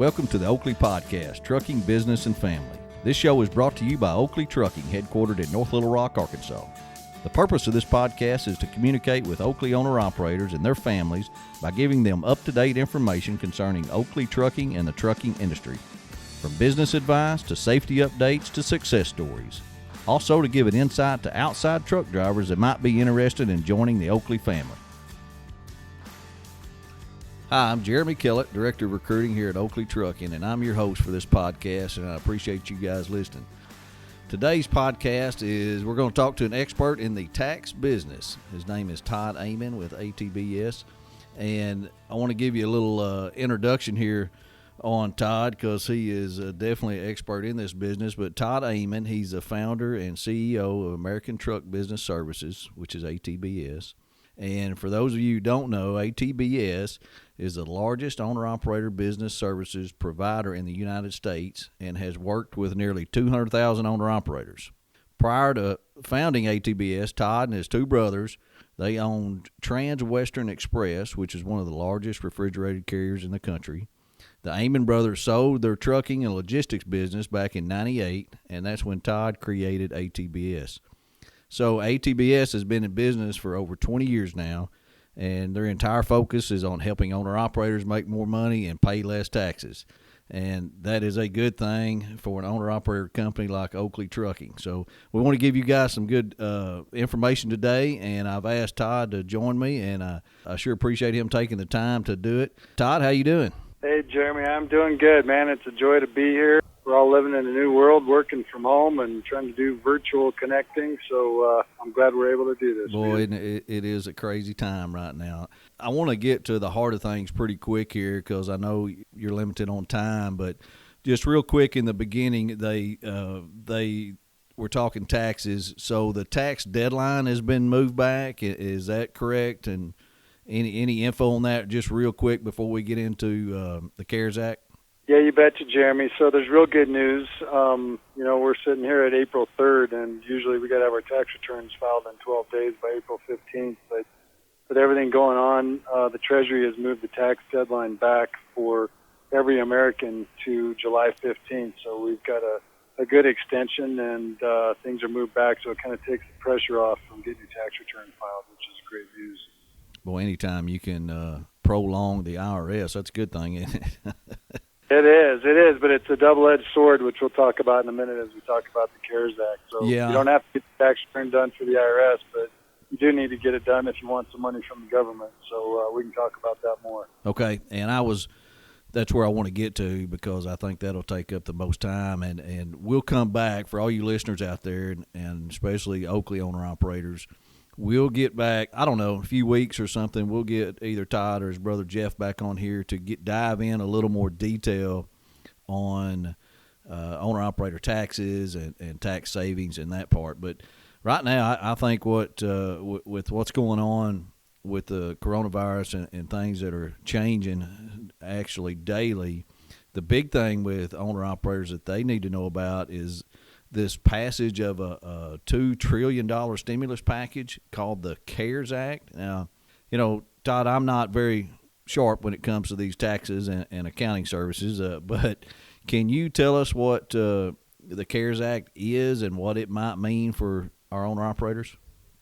Welcome to the Oakley Podcast, Trucking, Business, and Family. This show is brought to you by Oakley Trucking, headquartered in North Little Rock, Arkansas. The purpose of this podcast is to communicate with Oakley owner-operators and their families by giving them up-to-date information concerning Oakley trucking and the trucking industry, from business advice to safety updates to success stories. Also to give an insight to outside truck drivers that might be interested in joining the Oakley family. Hi, I'm Jeremy Kellett, Director of Recruiting here at Oakley Trucking, and I'm your host for this podcast, and I appreciate you guys listening. Today's podcast is we're going to talk to an expert in the tax business. His name is Todd Amen with ATBS, and I want to give you a little introduction here on Todd because he is definitely an expert in this business. But Todd Amen, he's the founder and CEO of American Truck Business Services, which is ATBS. And for those of you who don't know, ATBS is the largest owner-operator business services provider in the United States and has worked with nearly 200,000 owner-operators. Prior to founding ATBS, Todd and his two brothers, they owned Trans-Western Express, which is one of the largest refrigerated carriers in the country. The Amen brothers sold their trucking and logistics business back in '98, and that's when Todd created ATBS. So ATBS has been in business for over 20 years now, and their entire focus is on helping owner-operators make more money and pay less taxes. And that is a good thing for an owner-operator company like Oakley Trucking. So we want to give you guys some good information today, and I've asked Todd to join me, and I sure appreciate him taking the time to do it. Todd, how you doing? Hey, Jeremy, I'm doing good, man. It's a joy to be here. We're all living in a new world, working from home and trying to do virtual connecting, so I'm glad we're able to do this. Boy, it is a crazy time right now. I want to get to the heart of things pretty quick here because I know you're limited on time, but just real quick in the beginning, they were talking taxes. So the tax deadline has been moved back. Is that correct? And any info on that just real quick before we get into the CARES Act? Yeah, you betcha, Jeremy. So there's real good news. We're sitting here at April 3rd, and usually we got to have our tax returns filed in 12 days by April 15th. But with everything going on, the Treasury has moved the tax deadline back for every American to July 15th. So we've got a good extension, and things are moved back, so it kind of takes the pressure off from getting your tax return filed, which is great news. Well, anytime you can prolong the IRS, that's a good thing, isn't it? It is, but it's a double-edged sword, which we'll talk about in a minute as we talk about the CARES Act. So yeah. You don't have to get the tax return done for the IRS, but you do need to get it done if you want some money from the government. So we can talk about that more. Okay, and that's where I want to get to because I think that'll take up the most time, and we'll come back for all you listeners out there, and especially Oakley owner-operators. We'll get back, I don't know, a few weeks or something. We'll get either Todd or his brother Jeff back on here to dive in a little more detail on owner-operator taxes and tax savings and that part. But right now, I think with what's going on with the coronavirus and things that are changing actually daily, the big thing with owner-operators that they need to know about is this passage of a $2 trillion stimulus package called the CARES Act. Now, Todd, I'm not very sharp when it comes to these taxes and accounting services, but can you tell us what the CARES Act is and what it might mean for our owner-operators?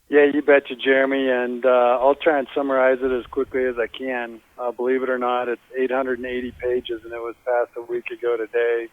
Yeah, you betcha, Jeremy, and I'll try and summarize it as quickly as I can. Believe it or not, it's 880 pages, and it was passed a week ago today.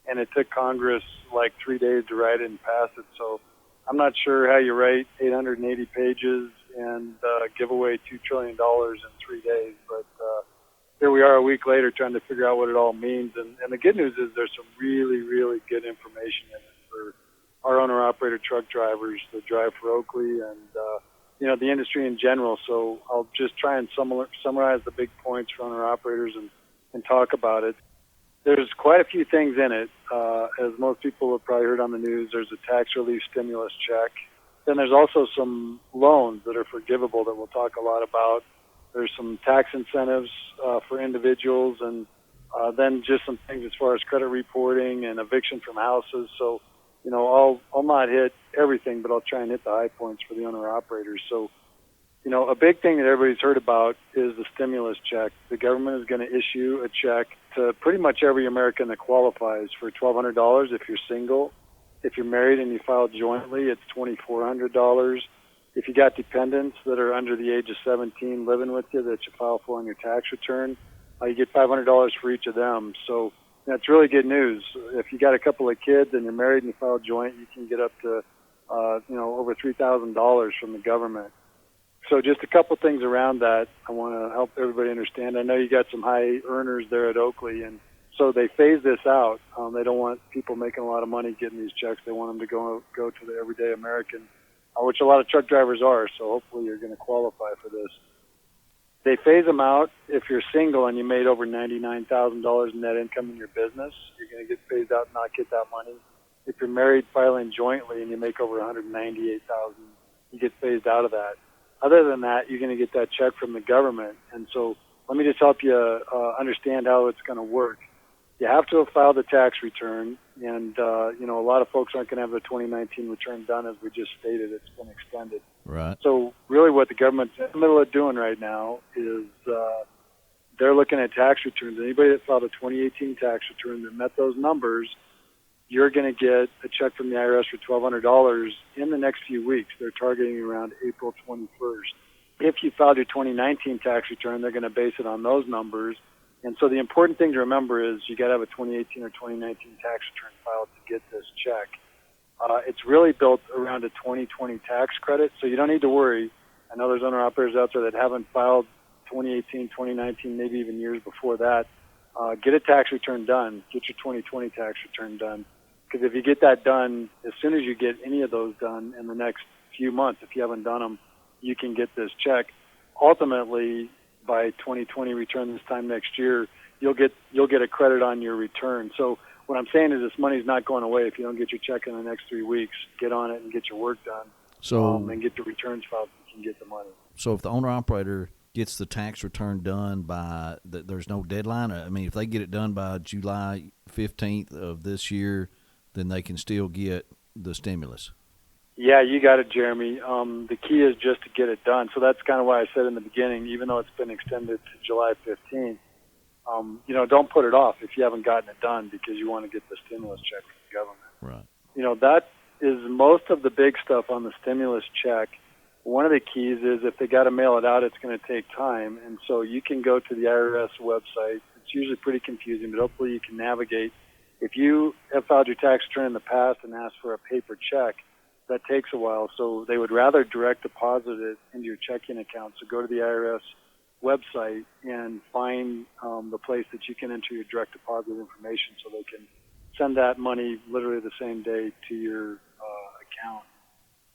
And it took Congress like 3 days to write it and pass it. So I'm not sure how you write 880 pages and give away $2 trillion in 3 days. But here we are a week later trying to figure out what it all means. And the good news is there's some really, really good information in it for our owner-operator truck drivers that drive for Oakley and, the industry in general. So I'll just try and summarize the big points for owner-operators and talk about it. There's quite a few things in it. As most people have probably heard on the news, there's a tax relief stimulus check. Then there's also some loans that are forgivable that we'll talk a lot about. There's some tax incentives for individuals, and then just some things as far as credit reporting and eviction from houses. So, I'll not hit everything, but I'll try and hit the high points for the owner-operators. So A big thing that everybody's heard about is the stimulus check. The government is going to issue a check to pretty much every American that qualifies for $1,200 if you're single. If you're married and you file jointly, it's $2,400. If you got dependents that are under the age of 17 living with you that you file for on your tax return, you get $500 for each of them. So that's really good news. If you got a couple of kids and you're married and you file joint, you can get up to over $3,000 from the government. So just a couple things around that I want to help everybody understand. I know you got some high earners there at Oakley, and so they phase this out. They don't want people making a lot of money getting these checks. They want them to go to the everyday American, which a lot of truck drivers are, so hopefully you're going to qualify for this. They phase them out if you're single and you made over $99,000 in net income in your business. You're going to get phased out and not get that money. If you're married filing jointly and you make over $198,000, you get phased out of that. Other than that, you're going to get that check from the government. And so let me just help you understand how it's going to work. You have to have filed a tax return, and a lot of folks aren't going to have their 2019 return done, as we just stated. It's been extended. Right. So really what the government's in the middle of doing right now is they're looking at tax returns. Anybody that filed a 2018 tax return that met those numbers, you're going to get a check from the IRS for $1,200 in the next few weeks. They're targeting around April 21st. If you filed your 2019 tax return, they're going to base it on those numbers. And so the important thing to remember is you got to have a 2018 or 2019 tax return filed to get this check. It's really built around a 2020 tax credit, so you don't need to worry. I know there's owner-operators out there that haven't filed 2018, 2019, maybe even years before that. Get a tax return done. Get your 2020 tax return done. Because if you get that done, as soon as you get any of those done in the next few months, if you haven't done them, you can get this check. Ultimately, by 2020 return this time next year, you'll get a credit on your return. So what I'm saying is this money's not going away. If you don't get your check in the next 3 weeks, get on it and get your work done. And get the returns filed so you can get the money. So if the owner-operator gets the tax return done by there's no deadline? I mean, if they get it done by July 15th of this year, then they can still get the stimulus. Yeah, you got it, Jeremy. The key is just to get it done. So that's kind of why I said in the beginning, even though it's been extended to July 15th, don't put it off if you haven't gotten it done because you want to get the stimulus check from the government. Right. That is most of the big stuff on the stimulus check. One of the keys is if they got to mail it out, it's going to take time. And so you can go to the IRS website. It's usually pretty confusing, but hopefully you can navigate. If you have filed your tax return in the past and asked for a paper check, that takes a while. So they would rather direct deposit it into your checking account. So go to the IRS website and find the place that you can enter your direct deposit information so they can send that money literally the same day to your account.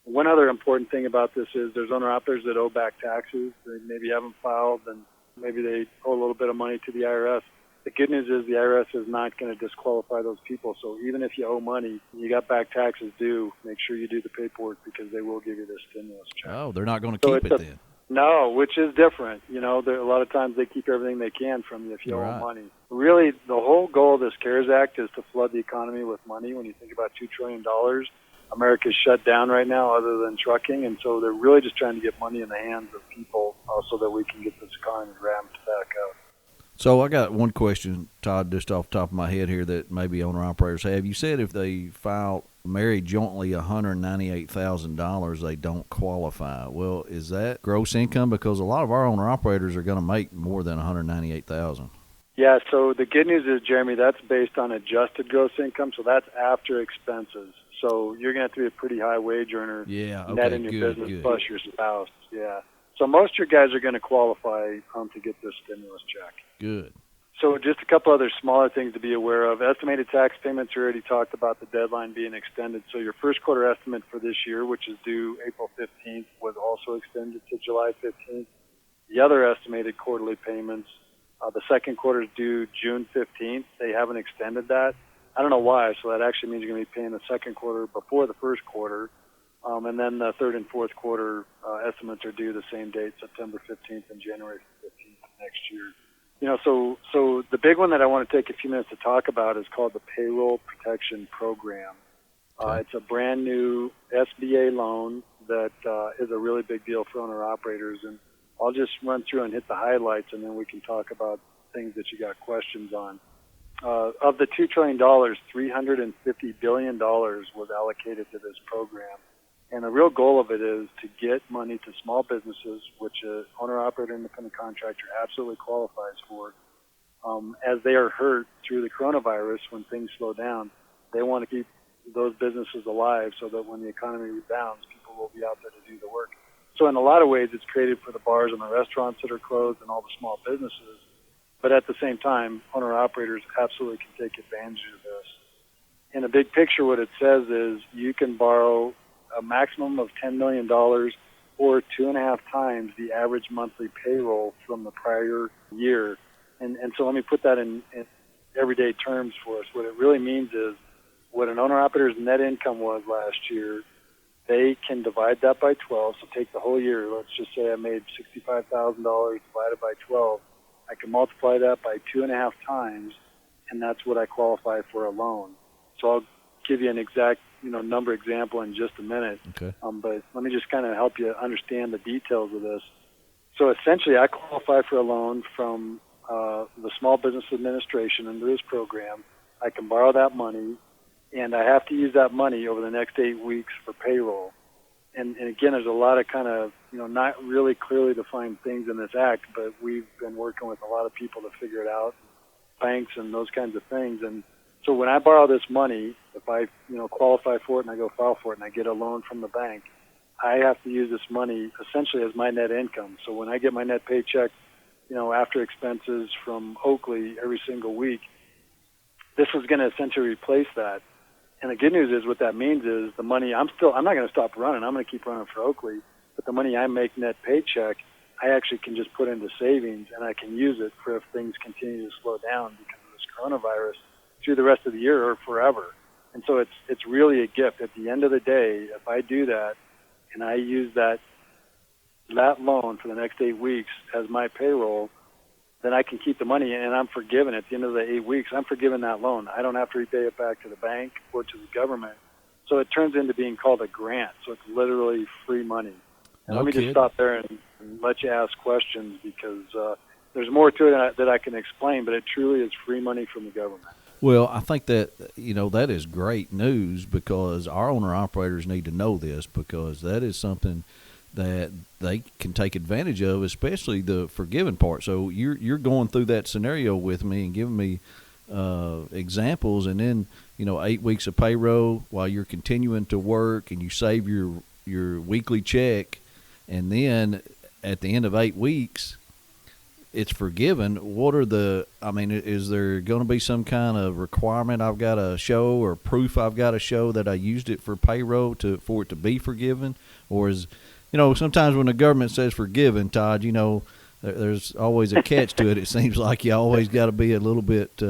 One other important thing about this is there's owner-operators that owe back taxes. They maybe haven't filed, and maybe they owe a little bit of money to the IRS. The good news is the IRS is not going to disqualify those people. So even if you owe money, you got back taxes due, make sure you do the paperwork because they will give you this stimulus check. Oh, they're not going to keep it then. No, which is different. A lot of times they keep everything they can from you if you owe money. Really, the whole goal of this CARES Act is to flood the economy with money. When you think about $2 trillion, America's shut down right now other than trucking, and so they're really just trying to get money in the hands of people so that we can get this economy ramped back up. So I got one question, Todd, just off the top of my head here that maybe owner-operators have. You said if they file married jointly $198,000, they don't qualify. Well, is that gross income? Because a lot of our owner-operators are going to make more than $198,000. Yeah, so the good news is, Jeremy, that's based on adjusted gross income, so that's after expenses. So you're going to have to be a pretty high wage earner net in your business plus your spouse. Yeah. So most of your guys are going to qualify to get this stimulus check. Good. So just a couple other smaller things to be aware of. Estimated tax payments, we already talked about the deadline being extended. So your first quarter estimate for this year, which is due April 15th, was also extended to July 15th. The other estimated quarterly payments, the second quarter is due June 15th. They haven't extended that. I don't know why, so that actually means you're going to be paying the second quarter before the first quarter. And then the third and fourth quarter estimates are due the same date, September 15th and January 15th of next year. So the big one that I want to take a few minutes to talk about is called the Payroll Protection Program. It's a brand new SBA loan that is a really big deal for owner-operators. And I'll just run through and hit the highlights, and then we can talk about things that you got questions on. Of the $2 trillion, $350 billion was allocated to this program. And the real goal of it is to get money to small businesses, which an owner-operator independent contractor absolutely qualifies for. As they are hurt through the coronavirus, when things slow down, they want to keep those businesses alive so that when the economy rebounds, people will be out there to do the work. So in a lot of ways, it's created for the bars and the restaurants that are closed and all the small businesses. But at the same time, owner-operators absolutely can take advantage of this. In the big picture, what it says is you can borrow a maximum of $10 million or 2.5 times the average monthly payroll from the prior year. And so let me put that in everyday terms for us. What it really means is what an owner-operator's net income was last year, they can divide that by 12. So take the whole year. Let's just say I made $65,000 divided by 12. I can multiply that by 2.5 times, and that's what I qualify for a loan. So I'll give you an exact number example in just a minute. Okay. But let me just kind of help you understand the details of this. So essentially, I qualify for a loan from the Small Business Administration under this program. I can borrow that money, and I have to use that money over the next 8 weeks for payroll. And again, there's a lot of kind of, not really clearly defined things in this act, but we've been working with a lot of people to figure it out, banks and those kinds of things. And so when I borrow this money, if I, qualify for it and I go file for it and I get a loan from the bank, I have to use this money essentially as my net income. So when I get my net paycheck, after expenses from Oakley every single week, this is going to essentially replace that. And the good news is what that means is the money I'm not going to stop running. I'm going to keep running for Oakley. But the money I make net paycheck, I actually can just put into savings, and I can use it for if things continue to slow down because of this coronavirus through the rest of the year or forever. And so it's really a gift. At the end of the day, if I do that and I use that loan for the next 8 weeks as my payroll, then I can keep the money, and I'm forgiven. At the end of the 8 weeks, I'm forgiven that loan. I don't have to repay it back to the bank or to the government. So it turns into being called a grant. So it's literally free money. And let me just stop there and let you ask questions because there's more to it that I can explain, but it truly is free money from the government. Well, I think that, that is great news because our owner-operators need to know this because that is something that they can take advantage of, especially the forgiven part. So you're going through that scenario with me and giving me examples, and then 8 weeks of payroll while you're continuing to work, and you save your weekly check, and then at the end of 8 weeks, it's forgiven. Is there going to be some kind of requirement I've got to show or proof I've got to show that I used it for payroll for it to be forgiven, or is sometimes when the government says forgiven, Todd, there's always a catch to it. It seems like you always got to be a little bit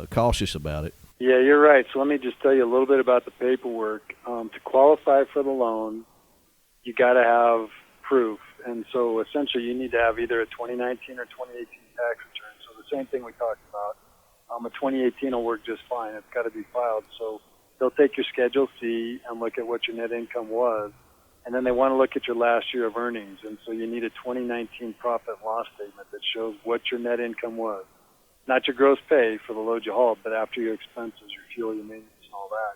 cautious about it. Yeah, you're right. So let me just tell you a little bit about the paperwork. To qualify for the loan, you got to have proof. And so essentially you need to have either a 2019 or 2018 tax return. So the same thing we talked about. A 2018 will work just fine. It's got to be filed. So they'll take your Schedule C and look at what your net income was. And then they want to look at your last year of earnings. And so you need a 2019 profit and loss statement that shows what your net income was. Not your gross pay for the load you hauled, but after your expenses, your fuel, your maintenance, and all that.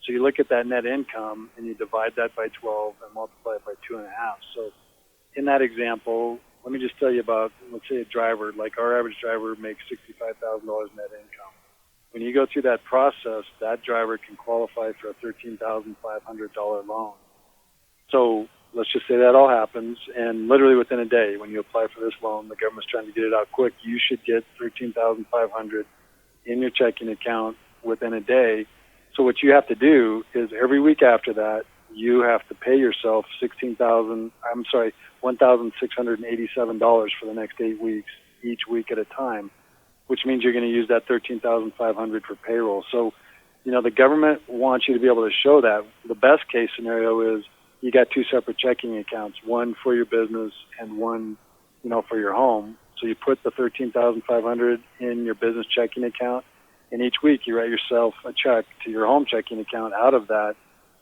So you look at that net income and you divide that by 12 and multiply it by 2.5. So in that example, let me just tell you about, let's say a driver, like our average driver makes $65,000 net income. When you go through that process, that driver can qualify for a $13,500 loan. So let's just say that all happens, and literally within a day, when you apply for this loan, the government's trying to get it out quick. You should get $13,500 in your checking account within a day. So what you have to do is every week after that, you have to pay yourself $1,687 for the next 8 weeks, each week at a time, which means you're going to use that $13,500 for payroll. So, the government wants you to be able to show that. The best case scenario is you got two separate checking accounts, one for your business and one, for your home. So you put the $13,500 in your business checking account, and each week you write yourself a check to your home checking account out of that,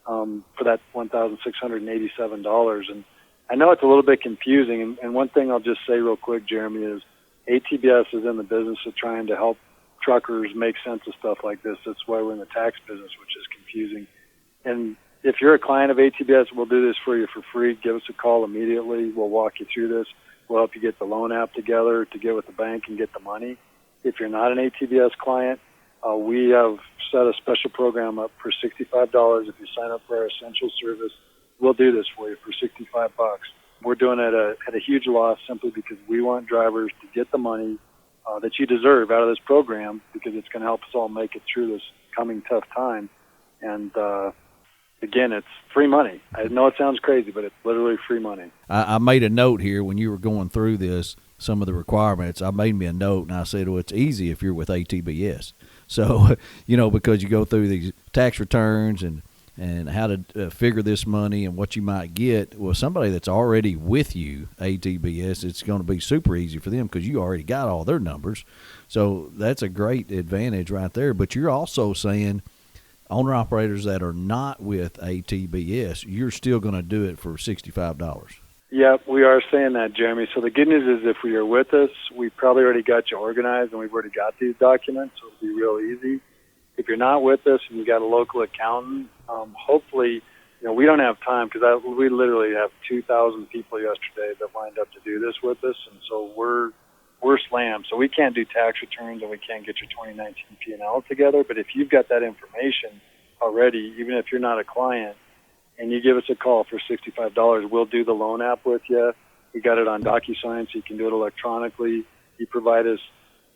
for that $1,687. And I know it's a little bit confusing. And one thing I'll just say real quick, Jeremy, is ATBS is in the business of trying to help truckers make sense of stuff like this. That's why we're in the tax business, which is confusing. And if you're a client of ATBS, we'll do this for you for free. Give us a call immediately. We'll walk you through this. We'll help you get the loan app together to get with the bank and get the money. If you're not an ATBS client, we have set a special program up for $65. If you sign up for our essential service, we'll do this for you for $65. We're doing it at a huge loss simply because we want drivers to get the money that you deserve out of this program, because it's going to help us all make it through this coming tough time. And again, it's free money. I know it sounds crazy, but it's literally free money. I made a note here when you were going through this, some of the requirements. I made me a note, and I said, well, it's easy if you're with ATBS. So, because you go through these tax returns and how to figure this money and what you might get. Well, somebody that's already with you, ATBS, it's going to be super easy for them because you already got all their numbers. So that's a great advantage right there. But you're also saying owner-operators that are not with ATBS, you're still going to do it for $65. Yeah, we are saying that, Jeremy. So the good news is if you're with us, we probably already got you organized and we've already got these documents, so it'll be real easy. If you're not with us and you got a local accountant, hopefully, we don't have time because we literally have 2,000 people yesterday that lined up to do this with us, and so we're slammed. So we can't do tax returns and we can't get your 2019 P&L together. But if you've got that information already, even if you're not a client, and you give us a call for $65, we'll do the loan app with you. We got it on DocuSign, so you can do it electronically. You provide us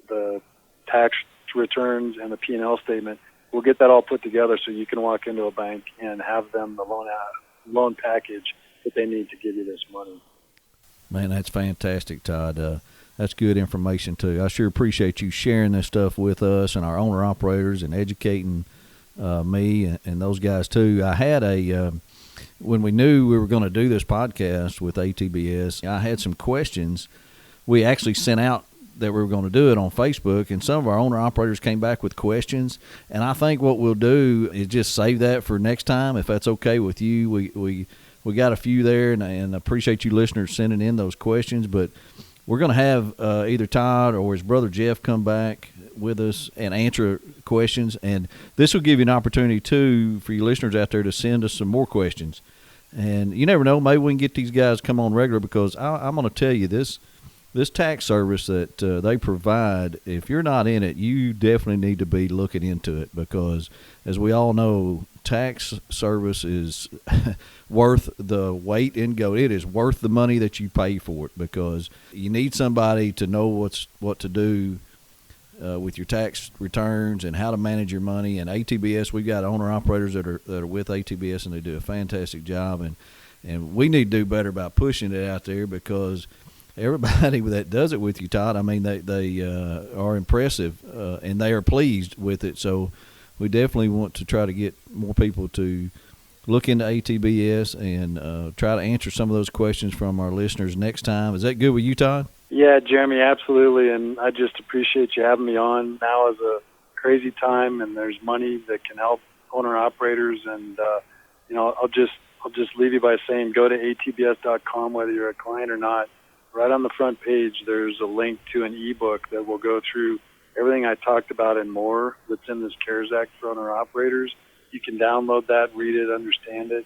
the tax returns and the P&L statement. We'll get that all put together so you can walk into a bank and have them the loan package that they need to give you this money. Man, that's fantastic, Todd. That's good information, too. I sure appreciate you sharing this stuff with us and our owner-operators and educating me and those guys, too. I had when we knew we were going to do this podcast with ATBS, I had some questions. We actually sent out that we were going to do it on Facebook, and some of our owner-operators came back with questions. And I think what we'll do is just save that for next time, if that's okay with you. We got a few there, and appreciate you listeners sending in those questions. But we're going to have either Todd or his brother Jeff come back with us and answer questions. And this will give you an opportunity, too, for you listeners out there to send us some more questions. And you never know, maybe we can get these guys come on regular, because I'm going to tell you this tax service that they provide, if you're not in it, you definitely need to be looking into it, because as we all know, tax service is worth the weight in gold. It is worth the money that you pay for it, because you need somebody to know what to do with your tax returns and how to manage your money. And ATBS, we've got owner-operators that are with ATBS, and they do a fantastic job. And we need to do better about pushing it out there, because everybody that does it with you, Todd, I mean, they are impressive, and they are pleased with it. So we definitely want to try to get more people to look into ATBS and try to answer some of those questions from our listeners next time. Is that good with you, Todd? Yeah, Jeremy, absolutely. And I just appreciate you having me on. Now is a crazy time, and there's money that can help owner-operators. And, I'll just leave you by saying go to atbs.com, whether you're a client or not. Right on the front page, there's a link to an ebook that will go through everything I talked about and more that's in this CARES Act for owner-operators. You can download that, read it, understand it,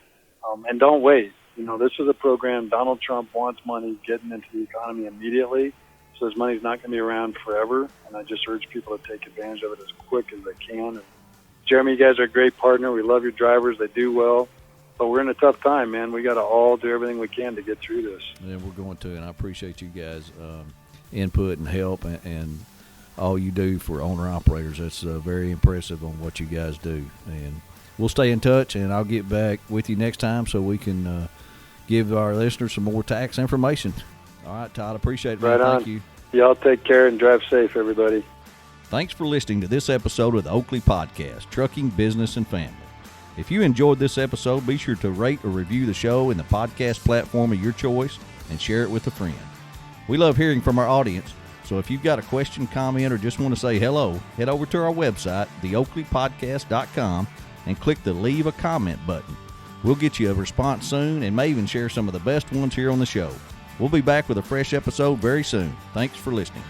and don't wait. This is a program. Donald Trump wants money getting into the economy immediately, so this money's not going to be around forever, and I just urge people to take advantage of it as quick as they can. And Jeremy, you guys are a great partner. We love your drivers. They do well. But we're in a tough time, man. We got to all do everything we can to get through this. Yeah, we're going to, and I appreciate you guys' input and help and all you do for owner-operators. That's very impressive on what you guys do. And we'll stay in touch, and I'll get back with you next time so we can give our listeners some more tax information. All right, Todd, appreciate it, man. Right on. Thank you. Y'all take care and drive safe, everybody. Thanks for listening to this episode of the Oakley Podcast, Trucking, Business, and Family. If you enjoyed this episode, be sure to rate or review the show in the podcast platform of your choice and share it with a friend. We love hearing from our audience, so if you've got a question, comment, or just want to say hello, head over to our website, theoakleypodcast.com, and click the Leave a Comment button. We'll get you a response soon and may even share some of the best ones here on the show. We'll be back with a fresh episode very soon. Thanks for listening.